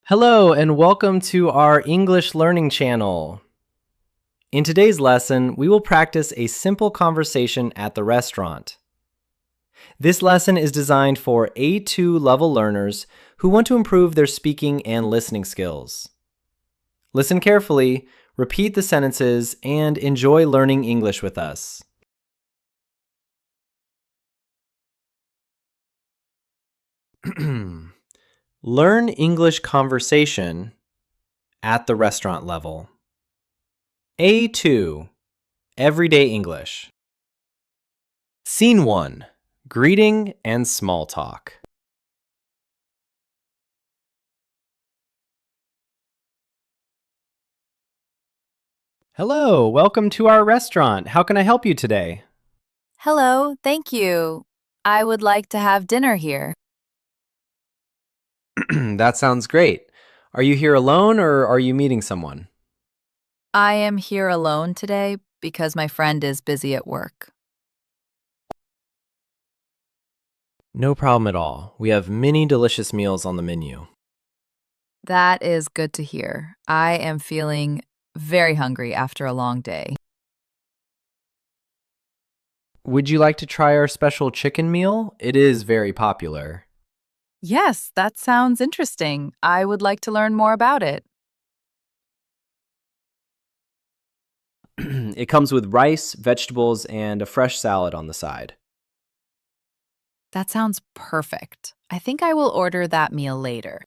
Hello and welcome to our English learning channel. In today's lesson, we will practice a simple conversation at the restaurant. This lesson is designed for A2 level learners who want to improve their speaking and listening skills. Listen carefully, repeat the sentences, and enjoy learning English with us. Learn English conversation at the restaurant level. A2, Everyday English. Scene 1, Greeting and Small Talk. Hello, welcome to our restaurant. How can I help you today? Hello, thank you. I would like to have dinner here. That sounds great. Are you here alone or are you meeting someone? I am here alone today because my friend is busy at work. No problem at all. We have many delicious meals on the menu. That is good to hear. I am feeling very hungry after a long day. Would you like to try our special chicken meal? It is very popular. Yes, that sounds interesting. I would like to learn more about it. It comes with rice, vegetables, and a fresh salad on the side. That sounds perfect. I think I will order that meal later.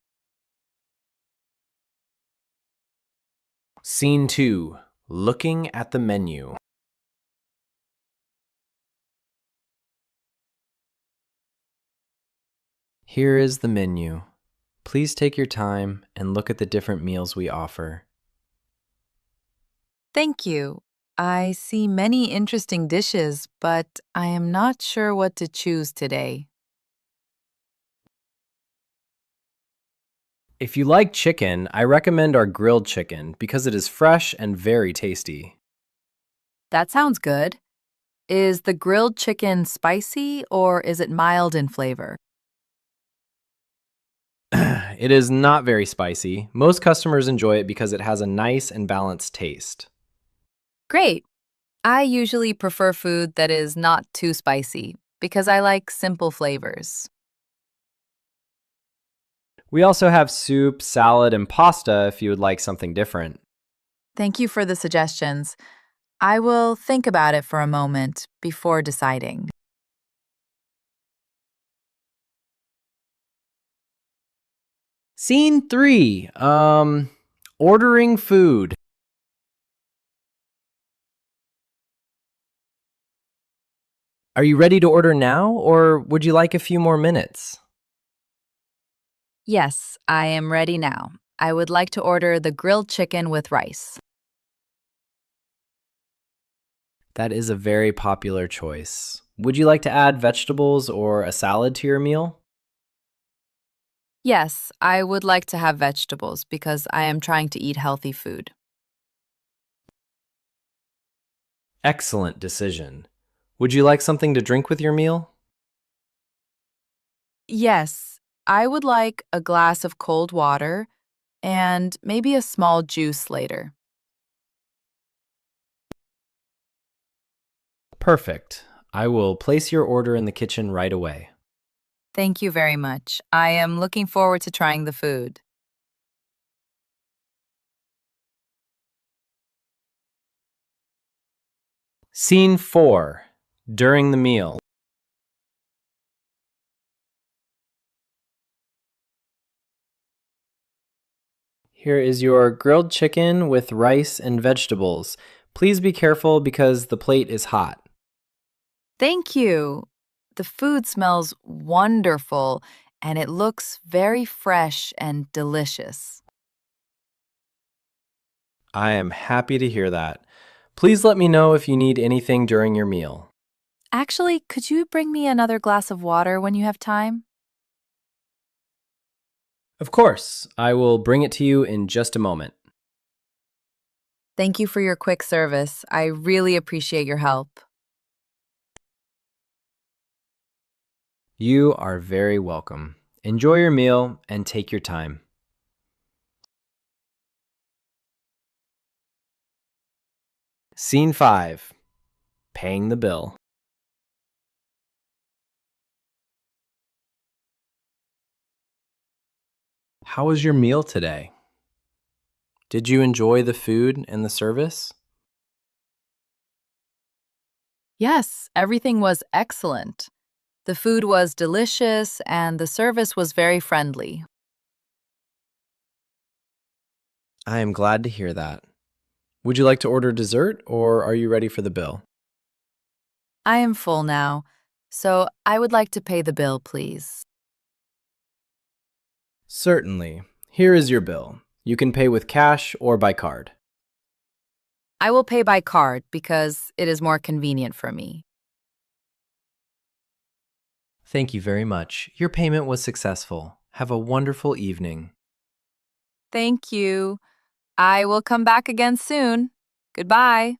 Scene 2, Looking at the menu. Here is the menu. Please take your time and look at the different meals we offer. Thank you. I see many interesting dishes, but I am not sure what to choose today. If you like chicken, I recommend our grilled chicken because it is fresh and very tasty. That sounds good. Is the grilled chicken spicy or is it mild in flavor? It is not very spicy. Most customers enjoy it because it has a nice and balanced taste. Great. I usually prefer food that is not too spicy because I like simple flavors. We also have soup, salad, and pasta if you would like something different. Thank you for the suggestions. I will think about it for a moment before deciding. Scene 3, ordering food. Are you ready to order now or would you like a few more minutes? Yes, I am ready now. I would like to order the grilled chicken with rice. That is a very popular choice. Would you like to add vegetables or a salad to your meal? Yes, I would like to have vegetables because I am trying to eat healthy food. Excellent decision. Would you like something to drink with your meal? Yes, I would like a glass of cold water and maybe a small juice later. Perfect. I will place your order in the kitchen right away. Thank you very much. I am looking forward to trying the food. Scene 4, During the meal. Here is your grilled chicken with rice and vegetables. Please be careful because the plate is hot. Thank you. The food smells wonderful and it looks very fresh and delicious. I am happy to hear that. Please let me know if you need anything during your meal. Actually, could you bring me another glass of water when you have time? Of course, I will bring it to you in just a moment. Thank you for your quick service. I really appreciate your help. You are very welcome. Enjoy your meal and take your time. Scene 5. Paying the bill. How was your meal today? Did you enjoy the food and the service? Yes, everything was excellent. The food was delicious and the service was very friendly. I am glad to hear that. Would you like to order dessert or are you ready for the bill? I am full now, so I would like to pay the bill, please. Certainly. Here is your bill. You can pay with cash or by card. I will pay by card because it is more convenient for me. Thank you very much. Your payment was successful. Have a wonderful evening. Thank you. I will come back again soon. Goodbye.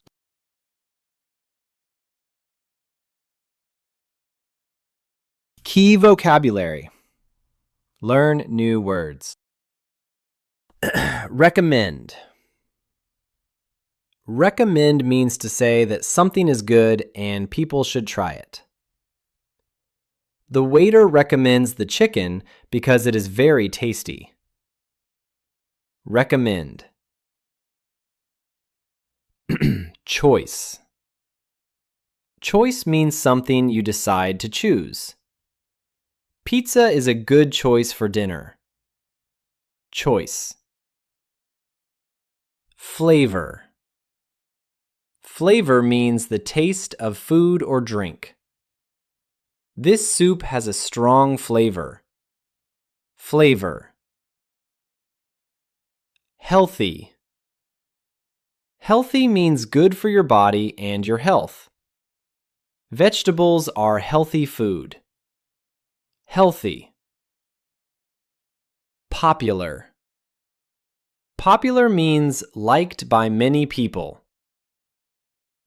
Key vocabulary. Learn new words. Recommend. Recommend means to say that something is good and people should try it. The waiter recommends the chicken because it is very tasty. Recommend. Choice. Choice means something you decide to choose. Pizza is a good choice for dinner. Choice. Flavor. Flavor means the taste of food or drink. This soup has a strong flavor. Flavor. Healthy. Healthy means good for your body and your health. Vegetables are healthy food. Healthy. Popular. Popular means liked by many people.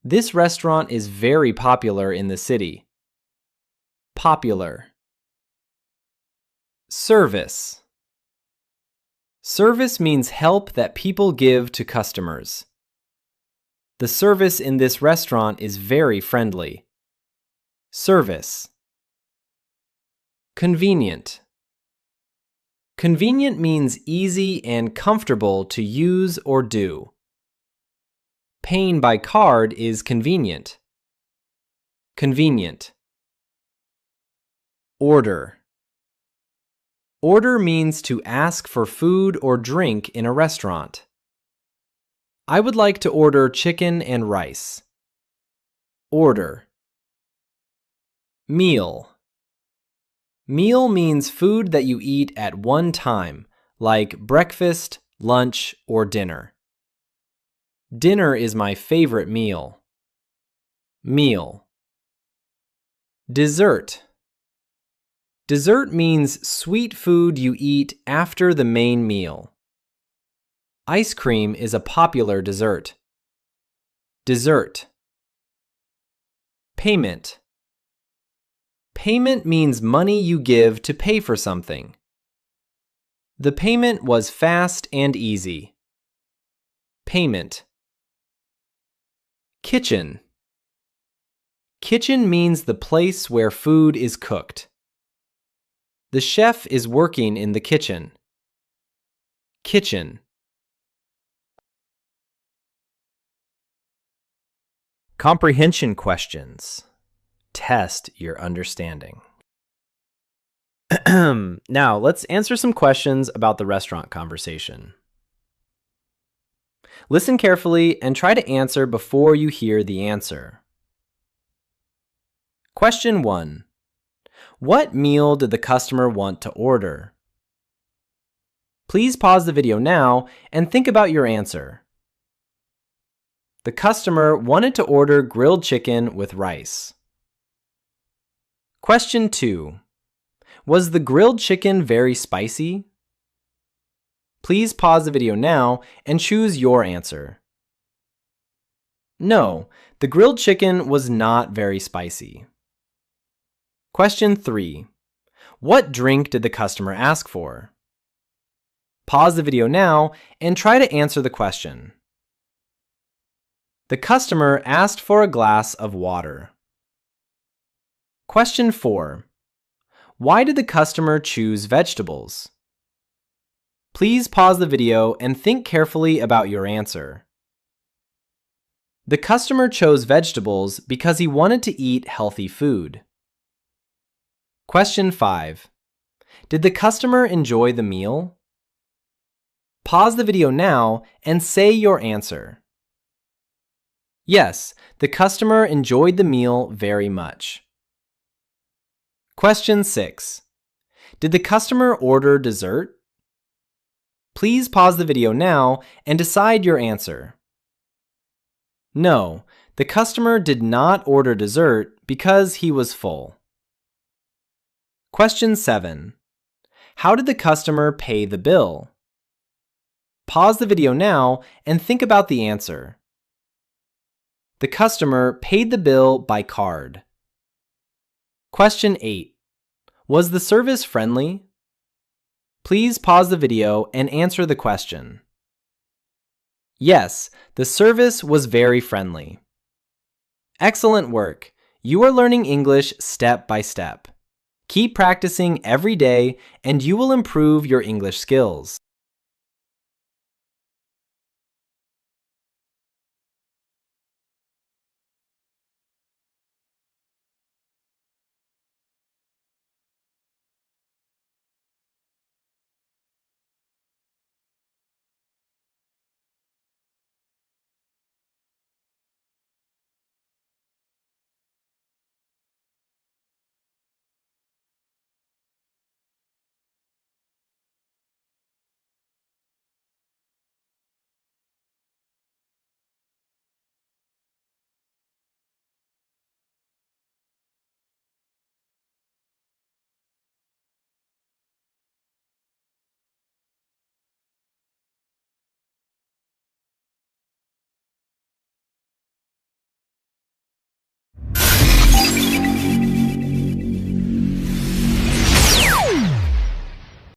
This restaurant is very popular in the city. Popular. Service. Service means help that people give to customers. The service in this restaurant is very friendly. Service. Convenient. Convenient means easy and comfortable to use or do. Paying by card is convenient. Convenient. Order. Order means to ask for food or drink in a restaurant. I would like to order chicken and rice. Order. Meal. Meal means food that you eat at one time, like breakfast, lunch, or dinner. Dinner is my favorite meal. Meal. Dessert. Dessert means sweet food you eat after the main meal. Ice cream is a popular dessert. Dessert. Payment. Payment means money you give to pay for something. The payment was fast and easy. Payment. Kitchen. Kitchen means the place where food is cooked. The chef is working in the kitchen. Kitchen. Comprehension questions. Test your understanding. Now, let's answer some questions about the restaurant conversation. Listen carefully and try to answer before you hear the answer. Question 1. What meal did the customer want to order? Please pause the video now and think about your answer. The customer wanted to order grilled chicken with rice. Question 2. Was the grilled chicken very spicy? Please pause the video now and choose your answer. No, the grilled chicken was not very spicy. Question 3. What drink did the customer ask for? Pause the video now and try to answer the question. The customer asked for a glass of water. Question 4. Why did the customer choose vegetables? Please pause the video and think carefully about your answer. The customer chose vegetables because he wanted to eat healthy food. Question 5. Did the customer enjoy the meal? Pause the video now and say your answer. Yes, the customer enjoyed the meal very much. Question 6. Did the customer order dessert? Please pause the video now and decide your answer. No, the customer did not order dessert because he was full. Question 7. How did the customer pay the bill? Pause the video now and think about the answer. The customer paid the bill by card. Question 8. Was the service friendly? Please pause the video and answer the question. Yes, the service was very friendly. Excellent work! You are learning English step by step. Keep practicing every day and you will improve your English skills.